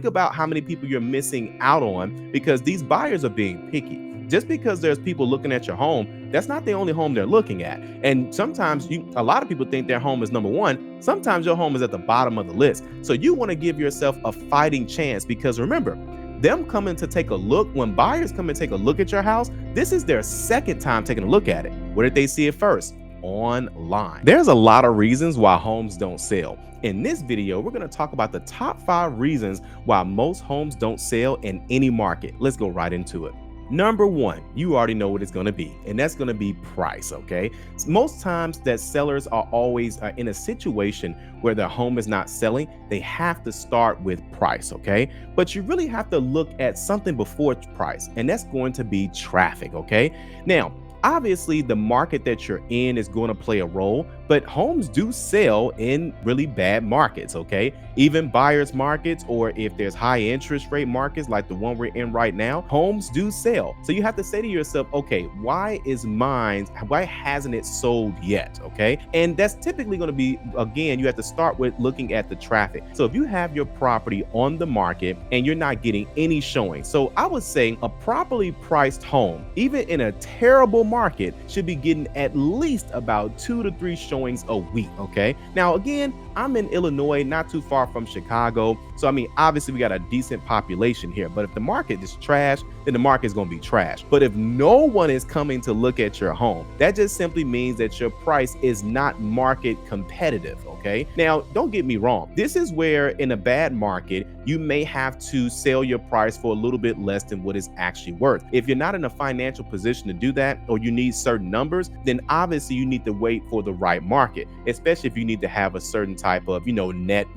think about how many people you're missing out on because these buyers are being picky. Just because there's people looking at your home, that's not the only home they're looking at. And sometimes a lot of people think their home is number one. Sometimes your home is at the bottom of the list. So you want to give yourself a fighting chance because remember, them coming to take a look, when buyers come and take a look at your house, this is their second time taking a look at it. Where did they see it first? Online. There's a lot of reasons why homes don't sell. In this video, we're going to talk about the top 5 reasons why most homes don't sell in any market. Let's go right into it. Number 1, you already know what it's going to be, and that's going to be price, okay? Most times that sellers are always in a situation where their home is not selling, they have to start with price, okay? But you really have to look at something before price, and that's going to be traffic, okay? Now, obviously, the market that you're in is going to play a role, but homes do sell in really bad markets, okay? Even buyers markets, or if there's high interest rate markets like the one we're in right now, homes do sell. So you have to say to yourself, okay, why hasn't it sold yet, okay? And that's typically going to be, again, you have to start with looking at the traffic. So if you have your property on the market and you're not getting any showing, so I would say a properly priced home, even in a terrible market, should be getting at least about 2 to 3 showings a week, okay? Now, again, I'm in Illinois, not too far from Chicago. So, I mean, obviously we got a decent population here, but if the market is trash, then the market is going to be trash. But if no one is coming to look at your home, that just simply means that your price is not market competitive, okay? Now, don't get me wrong. This is where in a bad market, you may have to sell your price for a little bit less than what it's actually worth. If you're not in a financial position to do that, or you need certain numbers, then obviously you need to wait for the right market, especially if you need to have a certain type of, net,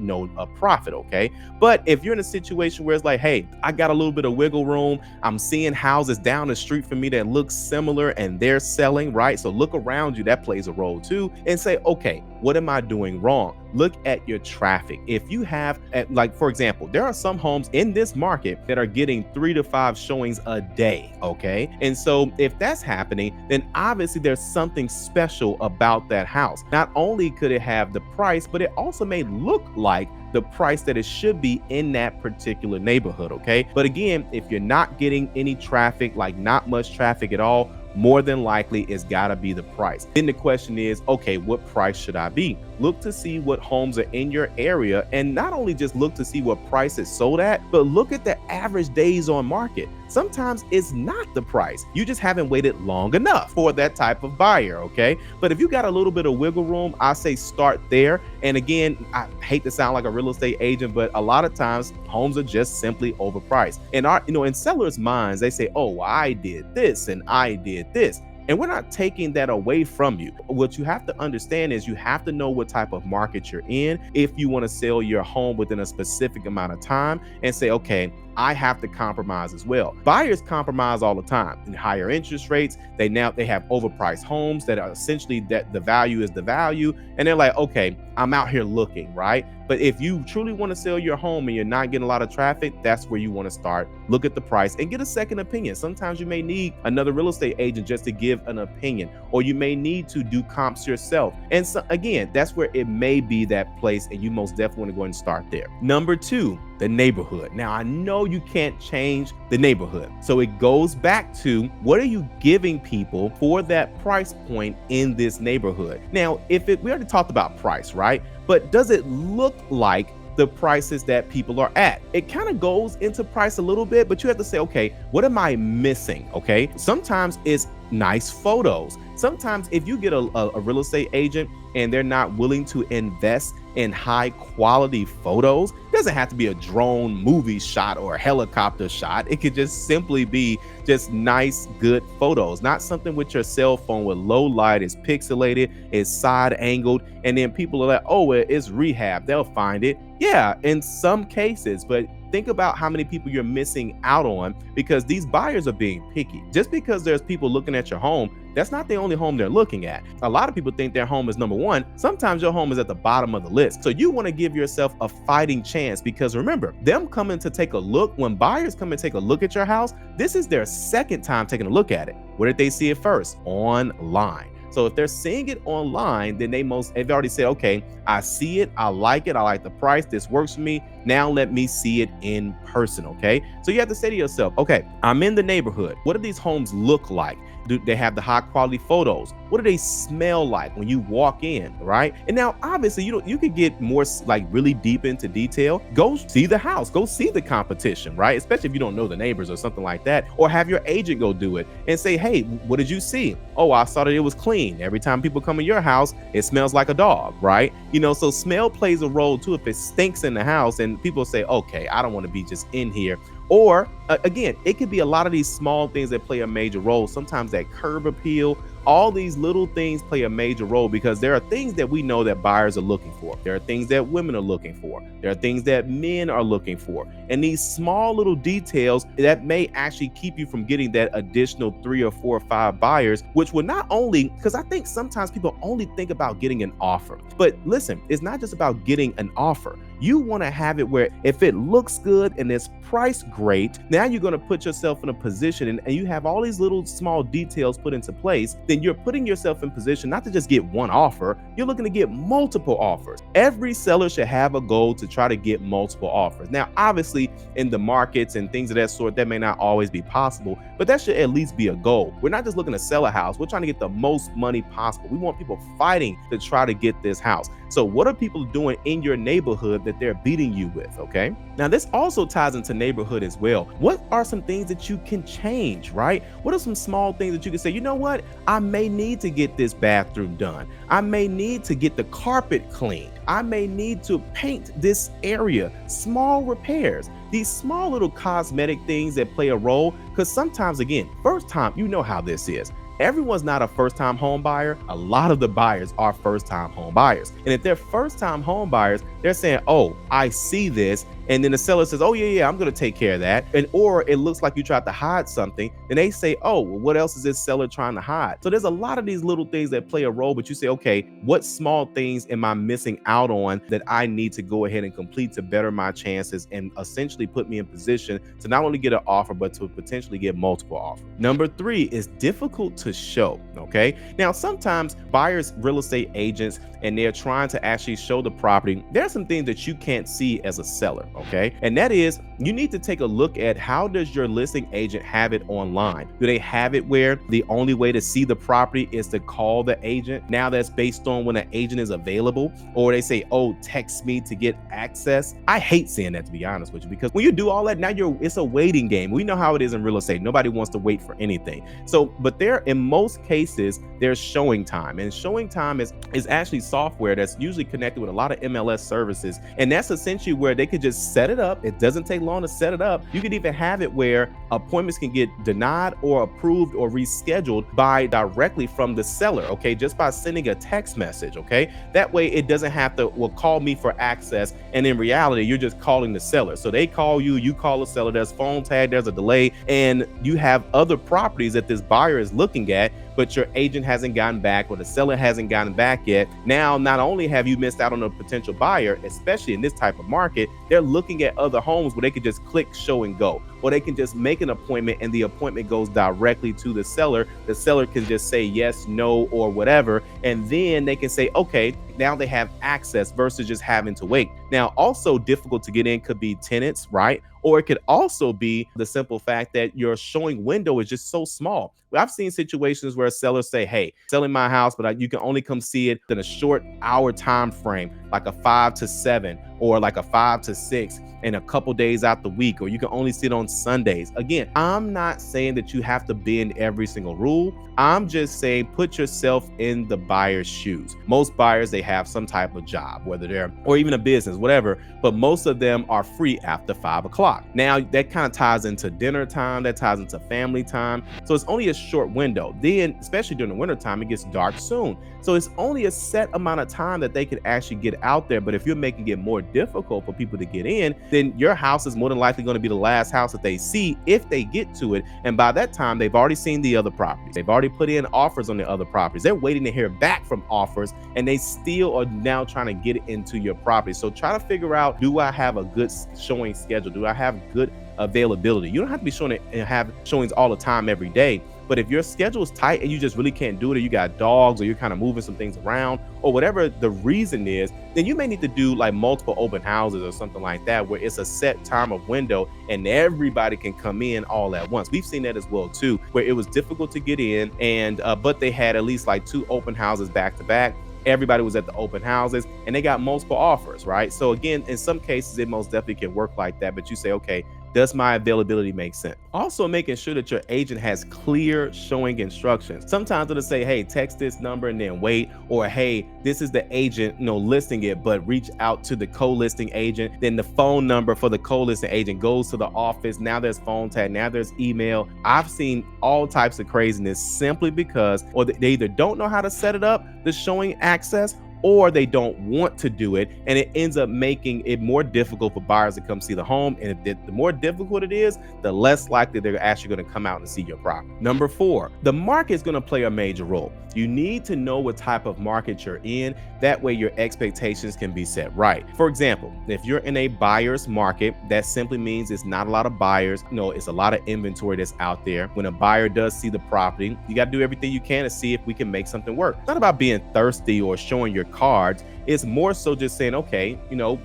profit, okay? But if you're in a situation where it's like, hey, I got a little bit of wiggle room, I'm seeing houses down the street from me that look similar and they're selling, right? So look around you, that plays a role too, and say, okay, what am I doing wrong? Look at your traffic. If you have, like, for example, there are some homes in this market that are getting 3 to 5 showings a day, okay? And so if that's happening, then obviously there's something special about that house. Not only could it have the price, but it also may look like the price that it should be in that particular neighborhood, okay? But again, if you're not getting any traffic, like not much traffic at all, more than likely it's gotta be the price. Then the question is, okay, what price should I be? Look to see what homes are in your area, and not only just look to see what price it's sold at, but look at the average days on market. Sometimes it's not the price. You just haven't waited long enough for that type of buyer, okay? But if you got a little bit of wiggle room, I say start there. And again, I hate to sound like a real estate agent, but a lot of times homes are just simply overpriced. And in sellers' minds, they say, oh, I did this and I did this. And we're not taking that away from you. What you have to understand is you have to know what type of market you're in if you want to sell your home within a specific amount of time and say, okay, I have to compromise as well. Buyers compromise all the time. In higher interest rates, they have overpriced homes that are essentially that the value is the value. And they're like, okay, I'm out here looking, right? But if you truly want to sell your home and you're not getting a lot of traffic, that's where you want to start. Look at the price and get a second opinion. Sometimes you may need another real estate agent just to give an opinion, or you may need to do comps yourself. And so again, that's where it may be that place, and you most definitely want to go and start there. Number 2, the neighborhood. Now, I know you can't change the neighborhood. So it goes back to, what are you giving people for that price point in this neighborhood? Now, we already talked about price, right? But does it look like the prices that people are at? It kind of goes into price a little bit, but you have to say, okay, what am I missing? Okay. Sometimes it's nice photos. Sometimes if you get a real estate agent and they're not willing to invest in high quality photos, it doesn't have to be a drone movie shot or a helicopter shot. It could just simply be just nice, good photos, not something with your cell phone with low light, it's pixelated, it's side angled, and then people are like, oh, it's rehab, they'll find it. Yeah, in some cases, but think about how many people you're missing out on because these buyers are being picky. Just because there's people looking at your home, that's not the only home they're looking at. A lot of people think their home is number one. Sometimes your home is at the bottom of the list. So you want to give yourself a fighting chance because remember, them coming to take a look, when buyers come and take a look at your house, this is their second time taking a look at it. Where did they see it first? Online. So So if they're seeing it online, then they've already said, okay, I see it, I like the price, this works for me. Now let me see it in person. Okay. So you have to say to yourself, okay, I'm in the neighborhood. What do these homes look like? Do they have the high quality photos? What do they smell like when you walk in, right? And now obviously you could get more like really deep into detail. Go see the house, go see the competition, right? Especially if you don't know the neighbors or something like that, or have your agent go do it and say, hey, what did you see? Oh, I saw that it was clean. Every time people come in your house, it smells like a dog, right? So smell plays a role too. If it stinks in the house and people say, okay, I don't want to be just in here. Or again, it could be a lot of these small things that play a major role. Sometimes that curb appeal, all these little things play a major role because there are things that we know that buyers are looking for. There are things that women are looking for. There are things that men are looking for. And these small little details that may actually keep you from getting that additional 3 or 4 or 5 buyers, which will not only, because I think sometimes people only think about getting an offer. But listen, it's not just about getting an offer. You want to have it where if it looks good and it's priced great, now you're going to put yourself in a position and you have all these little small details put into place, then you're putting yourself in position not to just get one offer, you're looking to get multiple offers. Every seller should have a goal to try to get multiple offers. Now, obviously, in the markets and things of that sort, that may not always be possible, but that should at least be a goal. We're not just looking to sell a house, we're trying to get the most money possible. We want people fighting to try to get this house. So what are people doing in your neighborhood that they're beating you with? Okay. Now, this also ties into neighborhood as well. What are some things that you can change, right? What are some small things that you can say, you know what? I may need to get this bathroom done. I may need to get the carpet cleaned. I may need to paint this area. Small repairs. These small little cosmetic things that play a role, because sometimes, again, first time, you know how this is. Everyone's not a first-time home buyer. A lot of the buyers are first-time home buyers. And if they're first-time home buyers, they're saying, oh, I see this. And then the seller says, oh, yeah, I'm going to take care of that. And or it looks like you tried to hide something. And they say, oh, well, what else is this seller trying to hide? So there's a lot of these little things that play a role, but you say, okay, what small things am I missing out on that I need to go ahead and complete to better my chances and essentially put me in position to not only get an offer, but to potentially get multiple offers. Number 3 is difficult to show. Okay. Now, sometimes buyers, real estate agents, and they're trying to actually show the property. There are some things that you can't see as a seller. Okay. And that is, you need to take a look at how does your listing agent have it online? Do they have it where the only way to see the property is to call the agent? Now that's based on when an agent is available, or they say, oh, text me to get access. I hate seeing that, to be honest with you, because when you do all that, now it's a waiting game. We know how it is in real estate. Nobody wants to wait for anything. So, but in most cases, there's showing time, and showing time is actually software that's usually connected with a lot of MLS services. And that's essentially where they could just set it up. It doesn't take long to set it up. You could even have it where appointments can get denied or approved or rescheduled directly from the seller. Okay. Just by sending a text message. Okay. That way it doesn't have to, well, call me for access. And in reality, you're just calling the seller. So they call you, you call the seller, there's phone tag, there's a delay, and you have other properties that this buyer is looking at, but your agent hasn't gotten back or the seller hasn't gotten back yet. Now, not only have you missed out on a potential buyer, especially in this type of market, they're looking at other homes where they could just click show and go, or they can just make an appointment and the appointment goes directly to the seller. The seller can just say yes, no, or whatever. And then they can say, okay, now they have access versus just having to wait. Now, also difficult to get in could be tenants, right? Or it could also be the simple fact that your showing window is just so small. I've seen situations where sellers say, hey, selling my house, but you can only come see it in a short hour time frame, like a 5 to 7 or like a 5 to 6 and a couple days out the week, or you can only see it on Sundays. Again, I'm not saying that you have to bend every single rule. I'm just saying put yourself in the buyer's shoes. Most buyers, they have some type of job, whether they're, or even a business, whatever, but most of them are free after 5 o'clock. Now that kind of ties into dinner time, that ties into family time. So it's only a short window. Then, especially during the winter time, it gets dark soon. So it's only a set amount of time that they could actually get out there. But if you're making it more difficult for people to get in, then your house is more than likely going to be the last house that they see if they get to it. And by that time, they've already seen the other properties. They've already put in offers on the other properties. They're waiting to hear back from offers, and they still are now trying to get into your property. So try to figure out, do I have a good showing schedule? Do I have good availability? You don't have to be showing it and have showings all the time every day, But if your schedule is tight and you just really can't do it, or you got dogs, or you're kind of moving some things around, or whatever the reason is, then you may need to do like multiple open houses or something like that, where it's a set time of window and everybody can come in all at once. We've seen that as well too, where it was difficult to get in, and but they had at least like 2 open houses back to back. Everybody was at the open houses and they got multiple offers, right? So again, in some cases, it most definitely can work like that. But you say, okay, does my availability make sense? Also, making sure that your agent has clear showing instructions. Sometimes it'll say, hey, text this number and then wait, or hey, this is the agent, listing it, but reach out to the co-listing agent. Then the phone number for the co-listing agent goes to the office. Now there's phone tag, now there's email. I've seen all types of craziness simply because, or they either don't know how to set it up, the showing access, or they don't want to do it, and it ends up making it more difficult for buyers to come see the home. And if the more difficult it is, the less likely they're actually going to come out and see your property. Number 4, the market is going to play a major role. You need to know what type of market you're in. That way your expectations can be set right. For example, if you're in a buyer's market, that simply means it's not a lot of buyers. It's a lot of inventory that's out there. When a buyer does see the property, you got to do everything you can to see if we can make something work. It's not about being thirsty or showing your cards. It's more so just saying, okay,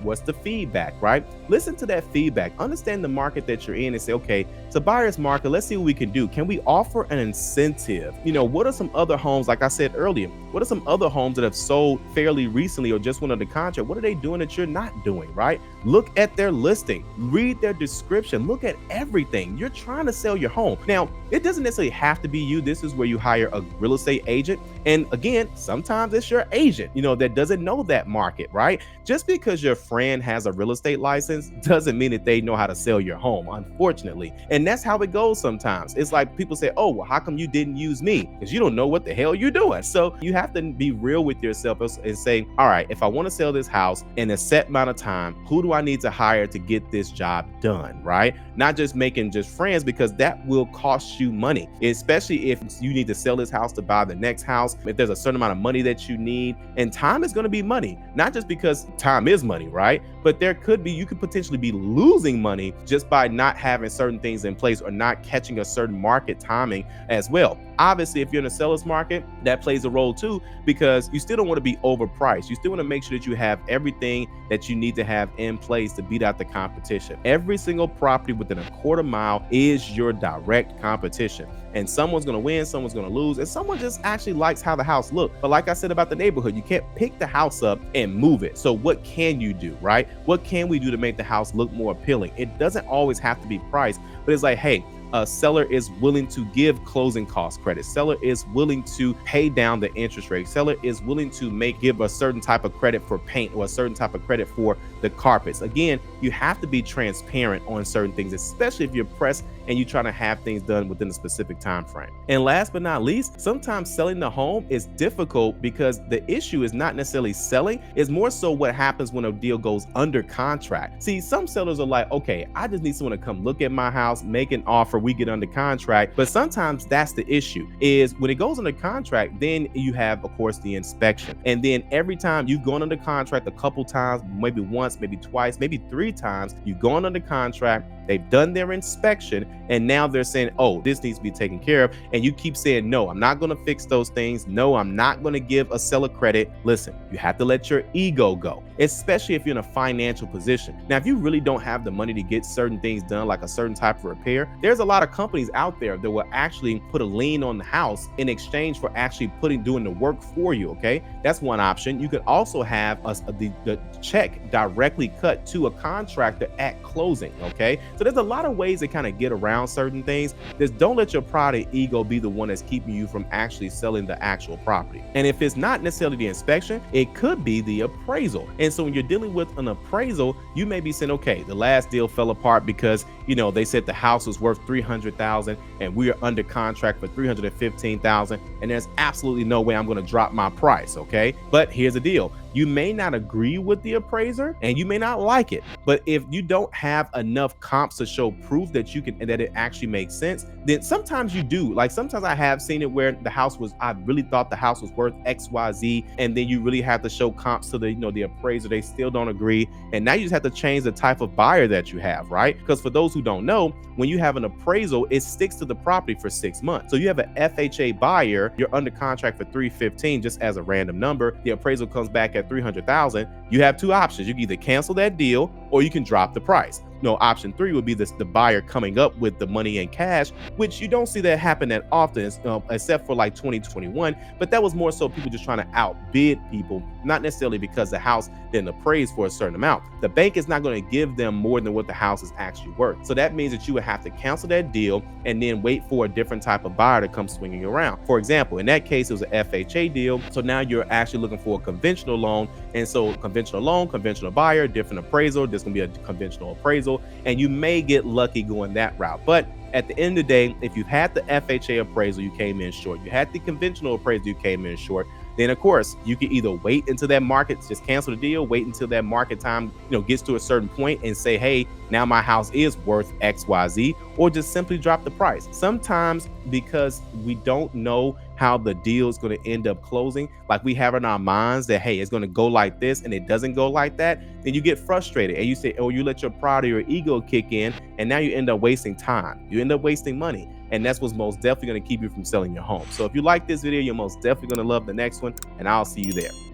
what's the feedback, right? Listen to that feedback, understand the market that you're in, and say, okay, it's a buyer's market. Let's see what we can do. Can we offer an incentive? What are some other homes, like I said earlier, what are some other homes that have sold fairly recently or just went under contract? What are they doing that you're not doing, right? Look at their listing, read their description, look at everything. You're trying to sell your home. Now, it doesn't necessarily have to be you. This is where you hire a real estate agent. And again, sometimes it's your agent, that doesn't know that market, right? Just because your friend has a real estate license doesn't mean that they know how to sell your home, unfortunately. And that's how it goes sometimes. It's like people say, oh, well, how come you didn't use me? Because you don't know what the hell you're doing. So you have to be real with yourself and say, all right, if I want to sell this house in a set amount of time, who do I need to hire to get this job done, right? Not just making just friends, because that will cost you money, especially if you need to sell this house to buy the next house. If there's a certain amount of money that you need, and time is going to be money, not just because time is money, right? But you could potentially be losing money just by not having certain things in place or not catching a certain market timing as well. Obviously, if you're in a seller's market, that plays a role too, because you still don't want to be overpriced. You still want to make sure that you have everything that you need to have in place to beat out the competition. Every single property within a quarter mile is your direct competition. And someone's going to win, someone's going to lose, and someone just actually likes how the house looks. But like I said about the neighborhood, you can't pick the house up and move it. So what can you do, right? What can we do to make the house look more appealing? It doesn't always have to be price, but it's like, hey, a seller is willing to give closing cost credit. Seller is willing to pay down the interest rate. Seller is willing to give a certain type of credit for paint or a certain type of credit for the carpets. Again, you have to be transparent on certain things, especially if you're pressed and you're trying to have things done within a specific time frame. And last but not least, sometimes selling the home is difficult because the issue is not necessarily selling, it's more so what happens when a deal goes under contract. See, some sellers are like, okay, I just need someone to come look at my house, make an offer, we get under contract. But sometimes that's the issue, is when it goes under contract, then you have, of course, the inspection. And then every time you've gone under contract a couple times, maybe once, maybe twice, maybe 3 times, you've gone under contract, they've done their inspection, and now they're saying, oh, this needs to be taken care of. And you keep saying, no, I'm not going to fix those things. No, I'm not going to give a seller credit. Listen, you have to let your ego go, especially if you're in a financial position. Now, if you really don't have the money to get certain things done, like a certain type of repair, there's a lot of companies out there that will actually put a lien on the house in exchange for actually doing the work for you. Okay, that's one option. You could also have the check directly cut to a contractor at closing. Okay, so there's a lot of ways to kind of get around certain things. Just don't let your pride and ego be the one that's keeping you from actually selling the actual property. And if it's not necessarily the inspection, it could be the appraisal. And so when you're dealing with an appraisal, you may be saying, okay, the last deal fell apart because, they said the house was worth $300,000 and we are under contract for $315,000, and there's absolutely no way I'm going to drop my price. Okay, but here's the deal. You may not agree with the appraiser and you may not like it, but if you don't have enough comps to show proof that you can and that it actually makes sense, then sometimes you do. Like sometimes I have seen it where I really thought the house was worth XYZ, and then you really have to show comps to the appraiser. They still don't agree. And now you just have to change the type of buyer that you have, right? Because for those who don't know, when you have an appraisal, it sticks to the property for 6 months. So you have an FHA buyer, you're under contract for 315, just as a random number. The appraisal comes back at 300,000. You have two options. You can either cancel that deal or you can drop the price. Option 3 would be the buyer coming up with the money in cash, which you don't see that happen that often, except for like 2021. But that was more so people just trying to outbid people, not necessarily because the house didn't appraise for a certain amount. The bank is not going to give them more than what the house is actually worth. So that means that you would have to cancel that deal and then wait for a different type of buyer to come swinging around. For example, in that case, it was an FHA deal. So now you're actually looking for a conventional loan. And so conventional loan, conventional buyer, different appraisal. There's going to be a conventional appraisal, and you may get lucky going that route. But at the end of the day, if you had the FHA appraisal, you came in short. You had the conventional appraisal, you came in short. Then of course you can either wait until that market, just cancel the deal, wait until that market time gets to a certain point and say, hey, now my house is worth XYZ, or just simply drop the price. Sometimes because we don't know how the deal is going to end up closing, like we have in our minds that, hey, it's going to go like this and it doesn't go like that, then you get frustrated and you say, oh, you let your pride or your ego kick in, and now you end up wasting time, you end up wasting money. And that's what's most definitely going to keep you from selling your home. So if you like this video, you're most definitely going to love the next one, and I'll see you there.